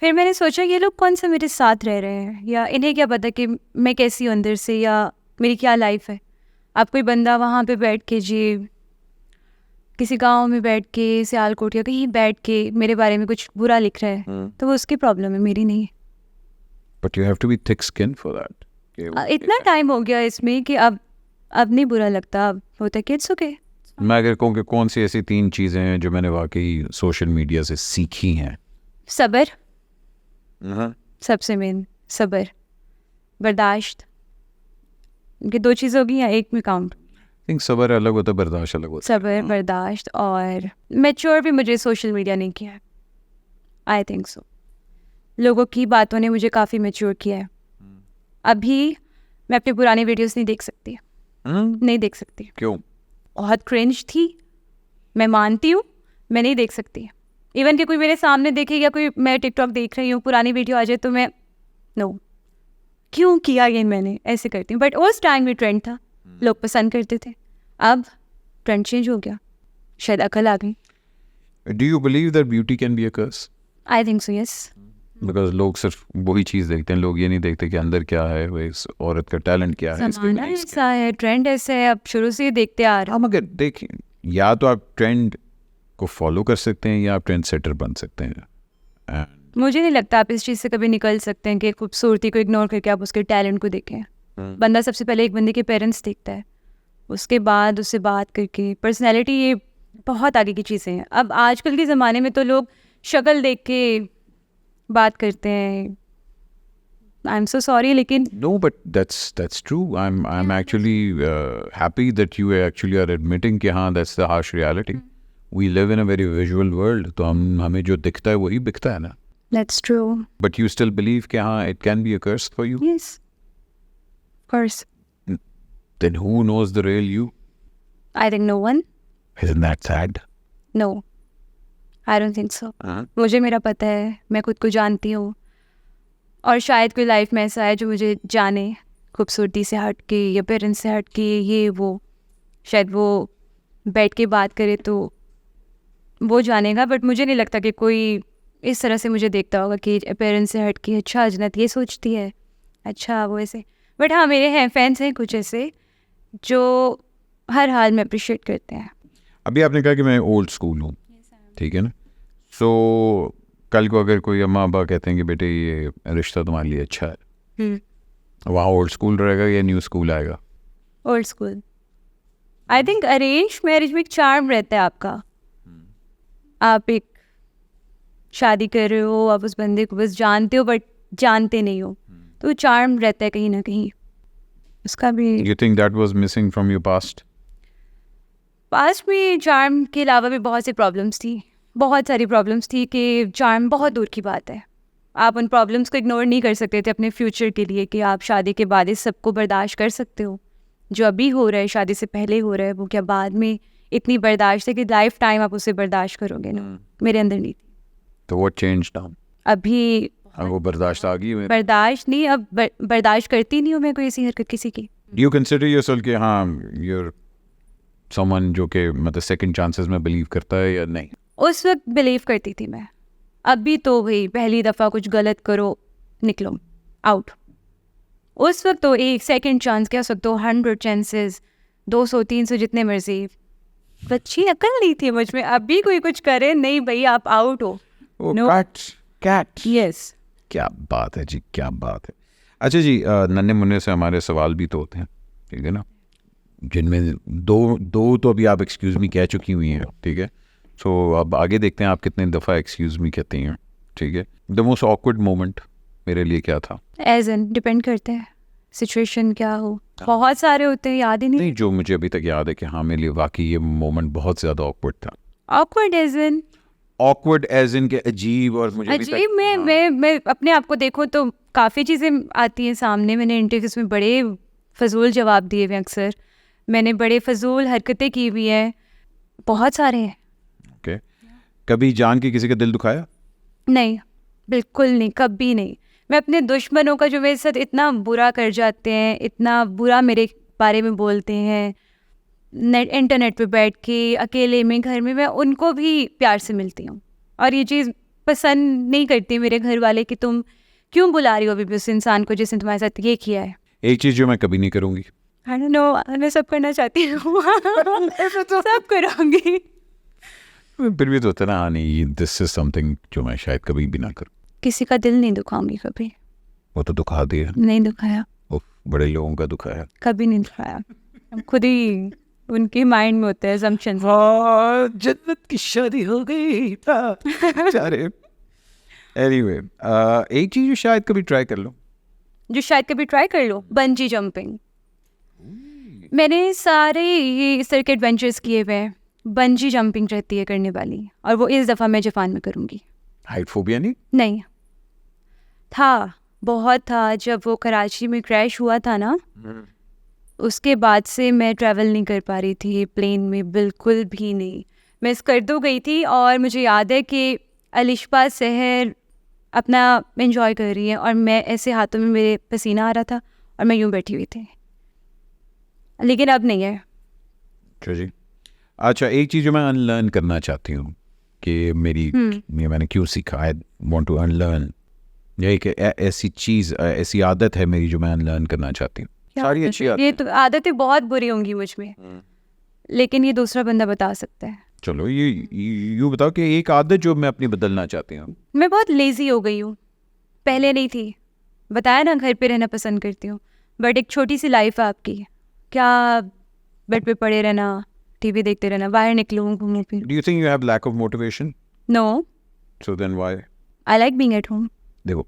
फिर मैंने सोचा ये लोग कौन सा मेरे साथ रह रहे हैं, या इन्हें क्या पता कि मैं कैसी हूँ अंदर से, या मेरी क्या लाइफ है. अब कोई बंदा वहाँ पे बैठ के जी किसी गांव में बैठ के, सियालकोट या कहीं बैठ के मेरे बारे में कुछ बुरा लिख रहा है, तो वो उसकी प्रॉब्लम है, मेरी नहीं. But you have to be thick skin for that. इतना टाइम हो गया इसमें कि अब नहीं बुरा लगता. अब होता है कि इट्स ओके. मैं अगर कहूँ कि कौन सी ऐसी 3 चीज़ें हैं जो मैंने वाकई सोशल मीडिया से सीखी हैं? सब्र, सबसे मेन सब्र, बर्दाश्त. ये 2 चीज़ होगी या एक में काउंट? थिंक सब्र अलग होता है, बर्दाश्त अलग होता सब्र, बर्दाश्त. और मैच्योर भी मुझे सोशल मीडिया ने किया है. आई थिंक सो. लोगों की बातों ने मुझे काफ़ी मैच्योर किया है. अभी मैं अपने पुराने वीडियोस नहीं देख सकती. है. नहीं देख सकती. क्यों? बहुत क्रिंज थी, मैं मानती हूँ, मैं नहीं देख सकती. इवन कि कोई मेरे सामने देखे, या कोई मैं टिकटॉक देख रही हूँ, पुरानी वीडियो आ जाए तो मैं नो, क्यों किया ये मैंने, ऐसे करती हूँ. बट उस टाइम भी ट्रेंड था, लोग पसंद करते थे. अब ट्रेंड चेंज हो गया, शायद अकल आ गई. Do you believe that beauty can be a curse? I think so, yes. Because लोग सिर्फ वही चीज़ देखते हैं, लोग ये नहीं देखते कि अंदर क्या है, वो इस औरत का टैलेंट क्या है. ज़माना ऐसा है, ट्रेंड ऐसा है, अब शुरू से ही देखते आ रहे हैं. हम अगर देखें, या तो आप ट्रेंड को फॉलो कर सकते हैं या आप ट्रेंड सेटर बन सकते हैं. And मुझे नहीं लगता आप इस चीज़ से कभी निकल सकते हैं कि खूबसूरती को इग्नोर करके आप उसके टैलेंट को देखें. बंदा सबसे पहले एक बंदे के पेरेंट्स देखता है, उसके बाद उससे बात करके पर्सनैलिटी, ये बहुत आगे की चीज़ें हैं. अब आजकल के ज़माने में तो लोग शक्ल देख के बात करते हैं. आई एम सो सॉरी, लेकिन no, but that's true. I'm actually happy that you actually are admitting कि हाँ, that's the harsh reality. We live in a very visual world. तो हमें जो दिखता है वही बिकता है ना. That's true. But you still believe कि हाँ, it can be a curse for you. Yes, of course. Then who knows the real you? I think no one. Isn't that sad? No, I don't think so. मुझे मेरा पता है, मैं खुद को जानती हूँ, और शायद कोई लाइफ में ऐसा है जो मुझे जाने, खूबसूरती से हट के या पेरेंट्स से हट के, ये वो, शायद वो बैठ के बात करे तो वो जानेगा. बट मुझे नहीं लगता कि कोई इस तरह से मुझे देखता होगा कि पेरेंट्स से हट के अच्छा अजनत ये सोचती है, अच्छा वो ऐसे. बट हाँ, मेरे हैं फैंस हैं कुछ ऐसे जो हर हाल में अप्रिशिएट करते हैं. अभी आपने कहा कि मैं ओल्ड स्कूल हूँ, ठीक है ना. सो कल को अगर कोई अम्मा अब्बा कहते हैं कि बेटे ये रिश्ता तुम्हारे लिए अच्छा है, वहाँ ओल्ड स्कूल रहेगा या न्यू स्कूल आएगा? Old school. I think arrange marriage में एक चार्म रहता है आपका। आप एक शादी कर रहे हो, आप उस बंदे को बस जानते हो बट जानते नहीं हो, तो चार्म रहता है कहीं ना कहीं उसका भी। You think that was missing from your past? Past में चार्म के अलावा भी बहुत सी प्रॉब्लम्स थी, बहुत सारी प्रॉब्लम्स थी कि चार्म बहुत दूर की बात है। आप उन प्रॉब्लम्स को इग्नोर नहीं कर सकते थे अपने फ्यूचर के लिए कि आप शादी के बाद इस सबको बर्दाश्त कर सकते हो। जो अभी हो रहा है, शादी से पहले हो रहा है, वो क्या बाद में इतनी बर्दाश्त है कि लाइफ टाइम आप उसे बर्दाश्त करोगे ना। मेरे अंदर नहीं थी। तो what changed now? अभी अब वो बर्दाश्त आ गई है। बर्दाश्त नहीं, अब बर्दाश्त करती नहीं हूँ मैं कोई ऐसी हरकत किसी की। Do you consider yourself कि हाँ you're someone जो कि मतलब second chances में believe करता है या नहीं? उस वक्त बिलीव करती थी मैं, अभी तो भाई पहली दफ़ा कुछ गलत करो निकलो आउट। उस वक्त तो एक सेकंड चांस, क्या सकते हो 100 चांसेस, 200 300 जितने मर्जी। बच्ची अकल नहीं थी मुझ में। अभी कोई कुछ करे नहीं भाई आप आउट हो। Oh, No. cat. यस क्या बात है जी, क्या बात है। अच्छा जी, नन्हे मुन्ने से हमारे सवाल भी तो होते हैं, ठीक है ना, जिनमें दो तो अभी आप एक्सक्यूज़ मी कह चुकी हुई हैं, ठीक है। सो अब आगे देखते हैं आप कितने दफ़ा एक्सक्यूज़ मी कहती हैं, ठीक है। द मोस्ट ऑकवर्ड मोमेंट मेरे लिए क्या था? एज एन डिपेंड करते हैं सिचुएशन क्या हो, बहुत सारे होते हैं, याद ही नहीं। नहीं, जो मुझे अभी तक याद है कि हाँ मेरे लिए वाकई ये मोमेंट बहुत ज़्यादा ऑकवर्ड था। Awkward age an awkward age in के अजीब, और मुझे अभी तक अजीब। मैं अपने आप को देखूँ तो काफ़ी चीज़ें आती हैं सामने। मैंने इंटरव्यूज़ में बड़े फजूल जवाब दिए हुए हैं, अक्सर मैंने बड़े फजूल हरकतें की हुई हैं, बहुत सारे हैं। ओके। कभी जान के किसी का दिल दुखाया? नहीं, बिल्कुल नहीं, कभी नहीं। मैं अपने दुश्मनों का जो मेरे साथ इतना बुरा कर जाते हैं, इतना बुरा मेरे बारे में बोलते हैं इंटरनेट पे बैठ के अकेले में घर में, मैं उनको भी प्यार से मिलती हूँ। और ये चीज़ पसंद नहीं करती मेरे घर वाले कि तुम क्यों बुला रही हो अभी भी उस इंसान को जिसने तुम्हारे साथ ये किया है। एक चीज़ जो मैं कभी नहीं करूँगी। आई डोंट नो, मैं सब करना चाहती हूँ सब करूँगी। फिर भी तो होता है ना, हाँ नहीं दिस इज समथिंग जो मैं शायद कभी भी ना करूँ। किसी का दिल नहीं दुखाऊंगी कभी। वो तो दुखा दिया, नहीं दुखाया, वो बड़े लोगों का दुखाया। कभी नहीं दुखाया। हम खुद ही उनके माइंड में होते हैं assumptions। हाँ, जन्नत की शादी हो गई। अरे एनीवे, एक चीज़ जो शायद कभी ट्राई कर लो। जो शायद कभी ट्राई कर लो, बंजी जंपिंग। मैंने सारे ये इस तरह के एडवेंचर्स किए हुए हैं, बंजी जंपिंग रहती है करने वाली, और वो इस दफ़ा मैं जापान में करूँगी। हाइट फोबिया नहीं? नहीं था, बहुत था। जब वो कराची में क्रैश हुआ था ना, उसके बाद से मैं ट्रैवल नहीं कर पा रही थी प्लेन में, बिल्कुल भी नहीं। मैं स्कर्दो गई थी और मुझे याद है कि अलिशबा शहर अपना एंजॉय कर रही है और मैं ऐसे हाथों में मेरे पसीना आ रहा था और मैं यूँ बैठी हुई थी। लेकिन अब नहीं है। अच्छा जी। अच्छा, एक चीज़ जो मैं अनलर्न करना चाहती हूँ कि मेरी ये मैंने क्यों सीखा, आई वांट टू अनलर्न, या एक ऐसी चीज़, ऐसी आदत है मेरी जो मैं अनलर्न करना चाहती हूँ। सारी अच्छी ये आदत। तो आदतें बहुत बुरी होंगी मुझ में, लेकिन ये दूसरा बंदा बता सकता है। चलो ये बताओ कि एक आदत जो मैं अपनी बदलना चाहती हूँ। मैं बहुत लेज़ी हो गई हूँ, पहले नहीं थी। बताया ना, घर पे रहना पसंद करती हूँ, बट एक छोटी सी लाइफ है आपकी, क्या बेड पे पड़े रहना, टीवी देखते रहना, बाहर निकलूँ घूमने फिर। Do you think you have lack of motivation? No, so then why? I like being at home. देखो,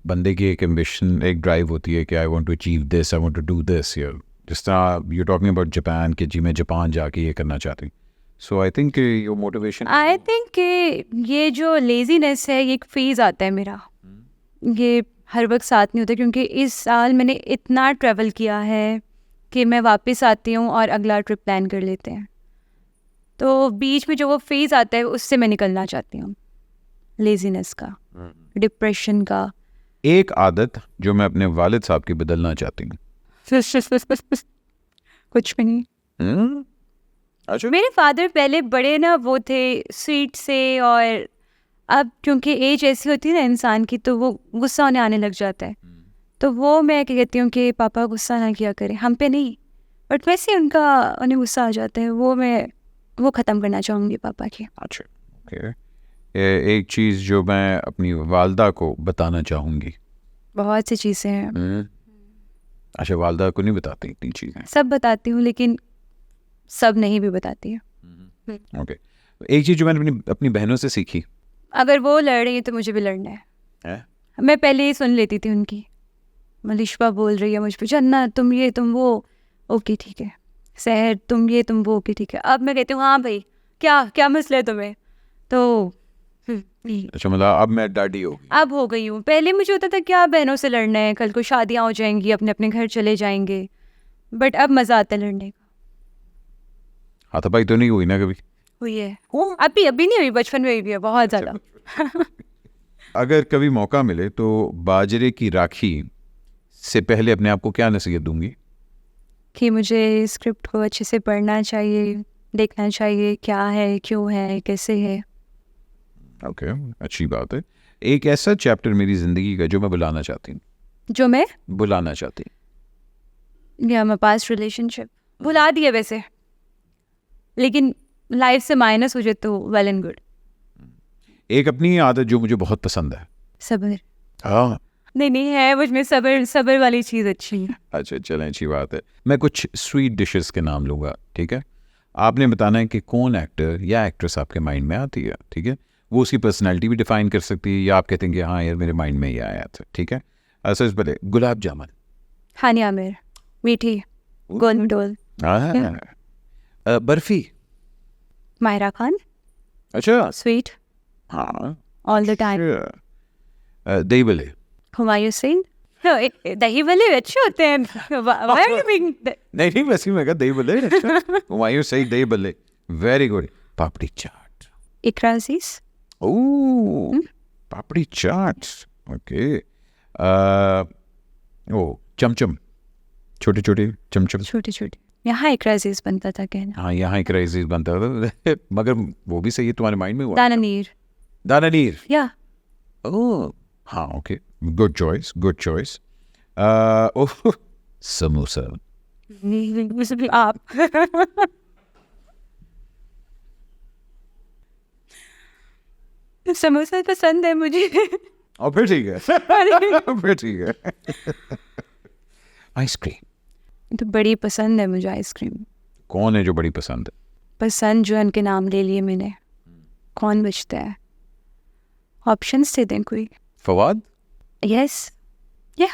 बंदे की एक एम्बिशन, एक ड्राइव होती है कि I want to achieve this, I want to do this. जिस तरह यू टॉकिंग अबाउट जापान कि जी मैं जापान जाके ये करना चाहती हूँ। So I think your motivation, I think ये जो लेजीनेस है ये एक फेज़ आता है मेरा, ये हर वक्त साथ नहीं होता, क्योंकि इस साल मैंने इतना ट्रैवल किया है कि मैं वापस आती हूँ और अगला ट्रिप प्लान कर लेते हैं। तो बीच में जो वो फेज़ आता है उससे मैं निकलना चाहती हूँ, लेजीनेस का, डिप्रेशन का। एक आदत जो मैं अपने वालिद साहब की बदलना चाहती हूँ। कुछ भी नहीं। अच्छा, मेरे फादर पहले बड़े ना वो थे स्वीट से, और अब क्योंकि एज ऐसी होती है ना इंसान की, तो वो गुस्सा होने आने लग जाता है। तो वो मैं क्या कहती हूँ कि पापा गुस्सा ना किया करें, हम पे नहीं, बट वैसे उन्हें गुस्सा आ जाता है, वो ख़त्म करना चाहूँगी पापा की। अच्छा, ओके। एक चीज़ जो मैं अपनी वालदा को बताना चाहूँगी। बहुत सी चीज़ें हैं। अच्छा, वालदा को नहीं बताती इतनी चीज़ें? सब बताती हूँ लेकिन सब नहीं भी बताती है। ओके। एक चीज़ जो मैंने अपनी बहनों से सीखी अगर वो लड़ रही है तो मुझे भी लड़ना है, मैं पहले ही सुन लेती थी उनकी, मलिश्बा बोल रही है मुझ पर, जन्नत तुम ये तुम वो, ओके ठीक है, सहर तुम ये तुम वो, ओके ठीक है। अब मैं कहती हूँ हाँ भाई क्या क्या मसला है तुम्हें, तो अच्छा मतलब अब मैं डाडी होगी। अब हो गई हूँ। पहले मुझे होता था क्या बहनों से लड़ना है, कल को शादियाँ हो जाएंगी, अपने अपने घर चले जाएंगे, बट अब मज़ा आता है लड़ने का। हाथापाई तो नहीं हुई ना कभी? हुई है, अभी नहीं हुई, बचपन में हुई है बहुत ज़्यादा। अगर कभी मौका मिले तो बाजरे की राखी से पहले अपने आप को क्या नसीहत दूंगी? कि मुझे स्क्रिप्ट को अच्छे से पढ़ना चाहिए, देखना चाहिए क्या है, क्यों है, कैसे है। ओके, अच्छी बात है। एक ऐसा चैप्टर मेरी ज़िंदगी का जो मैं बुलाना चाहती हूँ, जो मैं बुलाना चाहती हूँ। या मैं पास्ट रिलेशनशिप भुला दिया वैसे, लेकिन लाइफ से माइनस हो जाए तो वेल एंड गुड। एक अपनी आदत जो मुझे बहुत पसंद है। सब्र। हाँ, नहीं है मुझ में सब्र, सब्र वाली चीज़ अच्छी है। अच्छा चलें, अच्छी बात है। मैं कुछ स्वीट डिशेस के नाम लूँगा, ठीक है? आपने बताना है कि कौन एक्टर या एक्ट्रेस आपके माइंड में आती है, ठीक है? वो उसकी पर्सनैलिटी भी डिफाइन कर सकती है, या आप कहते हैं कि हाँ यार मेरे माइंड में ही आया था, ठीक है? अच्छा, इस पहले गुलाब जामुन, हानिया आमिर, मीठी, गोल मटोल, बर्फी, मायरा खान, अच्छा स्वीट हाँ, ऑल द टाइम, दही बल्ले। हुमायूं सिंह। दही भले अच्छे होते हैं। Why are you being नहीं वैसे ही मैं कहा दही बल्ले। अच्छा, हुमायूं सही, दही बल्ले, वेरी गुड। पापड़ी चाट, इकरा अजीज, ओह पापड़ी चाट, ओके। ओ चमचम, छोटे छोटे चमचम। छोटे छोटे, यहाँ इकरा अजीज बनता था कहना। हाँ यहाँ एक राइस बनता था मगर वो भी सही है, तुम्हारे माइंड में हुआ? दाना नीर, दाना नीर, या ओह हाँ okay, good choice, good choice. Oh samosa, आप। समोसा पसंद है मुझे। और फिर ठीक है फिर ठीक है। आइसक्रीम तो बड़ी पसंद है मुझे आइसक्रीम। कौन है जो बड़ी पसंद है? पसंद जो उनके नाम ले लिए मैंने, कौन बचता है? ऑप्शंस दे दें कोई। फवाद, यस या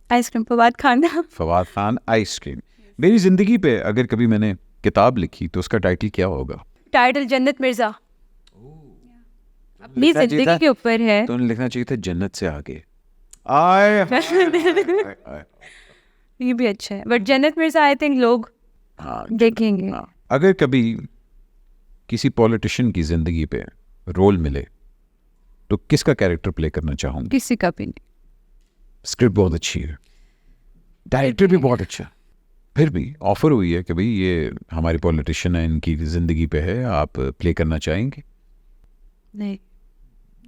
आइसक्रीम फवाद खान। फवाद खान आइसक्रीम। मेरी जिंदगी पे अगर कभी मैंने किताब लिखी तो उसका टाइटल क्या होगा? टाइटल जन्नत मिर्जा। अपनी लिखना चाहिए जिंदगी था- के ऊपर है। तो उन्हें लिखना चाहिए था जन्नत से आगे। आए आए। ये भी अच्छा है, बट जन्नत मिर्जा आई थिंक लोग हाँ, देखेंगे। हाँ। अगर कभी किसी पॉलिटिशियन की जिंदगी पे रोल मिले तो किसका कैरेक्टर प्ले करना चाहूंगी? किसी का भी नहीं। स्क्रिप्ट बहुत अच्छी है, डायरेक्टर भी बहुत अच्छा, फिर भी ऑफर हुई है कि भाई ये हमारे पॉलिटिशियन है, इनकी जिंदगी पे है, आप प्ले करना चाहेंगे? नहीं,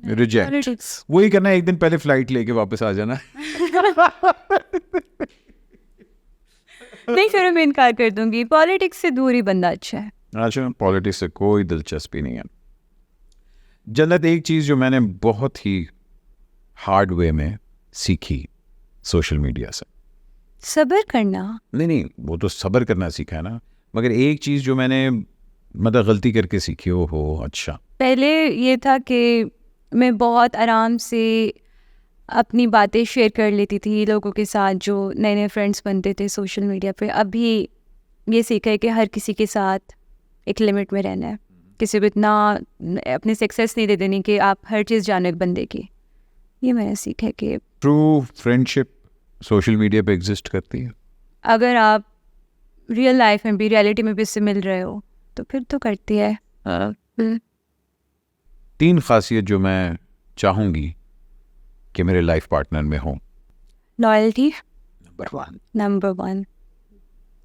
रिजेक्ट। Politics। वही करना है, एक दिन पहले फ्लाइट लेके वापस आ जाना। नहीं फिर मैं इनकार कर दूंगी, पॉलिटिक्स से दूर ही बंदा अच्छा है। अच्छा, पॉलिटिक्स से कोई दिलचस्पी नहीं है। जन्नत, एक चीज़ जो मैंने बहुत ही हार्ड वे में सीखी सोशल मीडिया से, सब्र करना। नहीं वो तो सब्र करना सीखा है ना, मगर एक चीज़ जो मैंने मतलब गलती करके सीखी, ओ हो अच्छा। पहले ये था कि मैं बहुत आराम से अपनी बातें शेयर कर लेती थी लोगों के साथ, जो नए नए फ्रेंड्स बनते थे सोशल मीडिया पे। अभी ये सीखा है कि हर किसी के साथ एक लिमिट में रहना है, किसी को इतना अपनी सक्सेस नहीं दे देनी कि आप हर चीज़ जानो एक बंदे की। ये मैंने सीखा है कि ट्रू फ्रेंडशिप सोशल मीडिया पे एग्जिस्ट करती है। अगर आप रियल लाइफ में भी, रियलिटी में भी इससे मिल रहे हो तो फिर तो करती है। 3 खासियत जो मैं चाहूँगी कि मेरे लाइफ पार्टनर में हो। Loyalty number 1, number 1,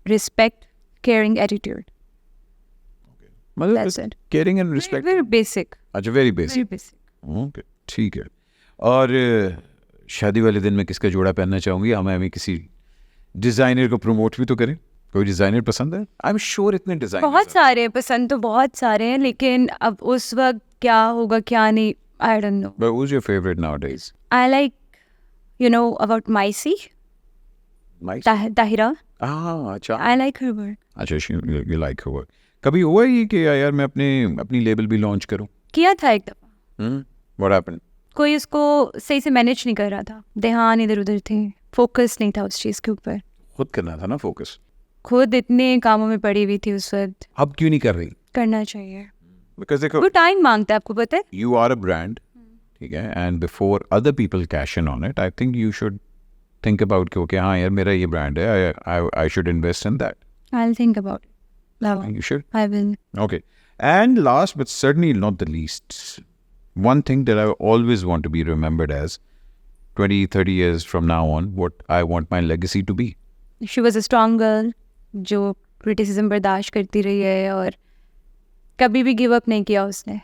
respect, caring attitude, मतलब That's it. Caring and respect. Very basic, अच्छा, very very basic, basic. Okay ठीक है। और शादी वाले दिन में किसका जोड़ा पहनना चाहूँगी? हमें किसी डिज़ाइनर को प्रमोट भी तो करें। कोई डिज़ाइनर पसंद है? आई एम श्योर इतने डिज़ाइन बहुत सारे हैं, पसंद तो बहुत सारे हैं, लेकिन अब उस वक्त क्या होगा क्या नहीं, I don't know. But who's your favorite nowadays? I like, you know about Maisie, nice Tahira, अच्छा आई लाइक हर वर्क। अच्छा यू लाइक हर वर्क। कभी हुआ ये कि यार मैं अपनी लेबल भी लॉन्च करूं? किया था एक दफ़ा, व्हाट हैपेंड? कोई उसको सही से मैनेज नहीं कर रहा था, ध्यान इधर उधर थे, फोकस नहीं था उस चीज़ के ऊपर। खुद करना था ना फोकस। खुद इतने कामों में पड़ी हुई थी उस वक्त। अब क्यों नहीं कर रही? करना चाहिए, बिकॉज देखो वो टाइम मांगता है, आपको पता है। you are a brand, ठीक है, and before other people cash in on it, I think you should think about कि okay हाँ यार मेरा ये brand है, I should invest in that. I'll think about it. You should. I will. Okay. And last but certainly not the least, one thing that I always want to be remembered as 20-30 years from now on, what I want my legacy to be. She was a strong girl जो criticism बर्दाश्त करती रही है और कभी भी give up नहीं किया उसने।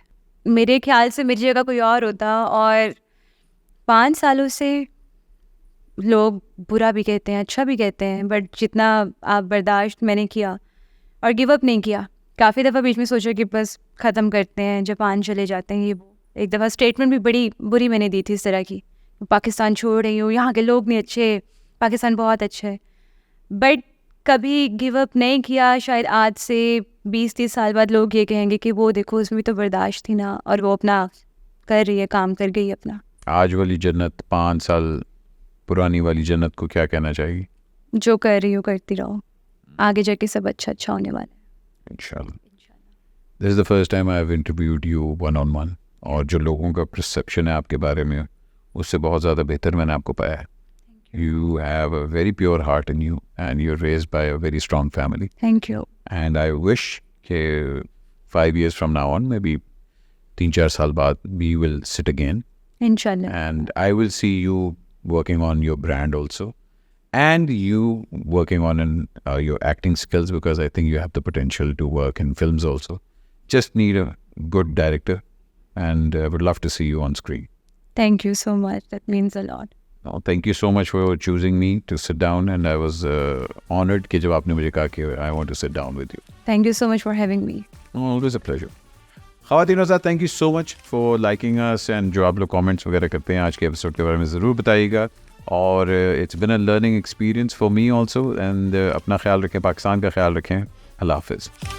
मेरे ख्याल से मेरी जगह कोई और होता और 5 सालों से लोग बुरा भी कहते हैं, अच्छा भी कहते हैं, बट जितना आप बर्दाश्त मैंने किया और गिव अप नहीं किया। काफ़ी दफ़ा बीच में सोचा कि बस ख़त्म करते हैं, जापान चले जाते हैं, ये वो। एक दफ़ा स्टेटमेंट भी बड़ी बुरी मैंने दी थी इस तरह की, पाकिस्तान छोड़ रही हूँ, यहाँ के लोग नहीं अच्छे, पाकिस्तान बहुत अच्छा है, बट कभी गिव अप नहीं किया। शायद आज से 20-30 साल बाद लोग ये कहेंगे कि वो देखो उसमें भी तो बर्दाश्त थी ना, और वो अपना कर रही है, काम कर गई अपना। आज वाली जन्नत 5 साल पुरानी वाली जन्नत को क्या कहना चाहिए? जो कर रही हो करती रहो, आगे जाके सब अच्छा अच्छा होने वाला है इंशाल्लाह। This is the first time I have interviewed you one on one, और जो लोगों का परसेप्शन है आपके बारे में उससे बहुत ज़्यादा बेहतर मैंने आपको पाया है। You have a very pure heart in you, and you're raised by a very strong family. Thank you. And I wish कि 5 years from now on, maybe 3-4 साल बाद, we will sit again, इंशाल्लाह। and I will see you working on your brand also, and you working on your acting skills, because I think you have the potential to work in films also. Just need a good director, and I would love to see you on screen. Thank you so much, that means a lot. Oh, thank you so much for choosing me to sit down, and I was honored कि जब आपने मुझे कहा कि I want to sit down with you. Thank you so much for having me. Always a pleasure. ख़वातीन और thank you so much for liking us, and जो आप लोग कमेंट्स वगैरह करते हैं आज के एपिसोड के बारे में ज़रूर बताइएगा। और it's been a learning experience for me also, and अपना ख्याल रखें, पाकिस्तान का ख्याल रखें। अल्लाह हाफिज़।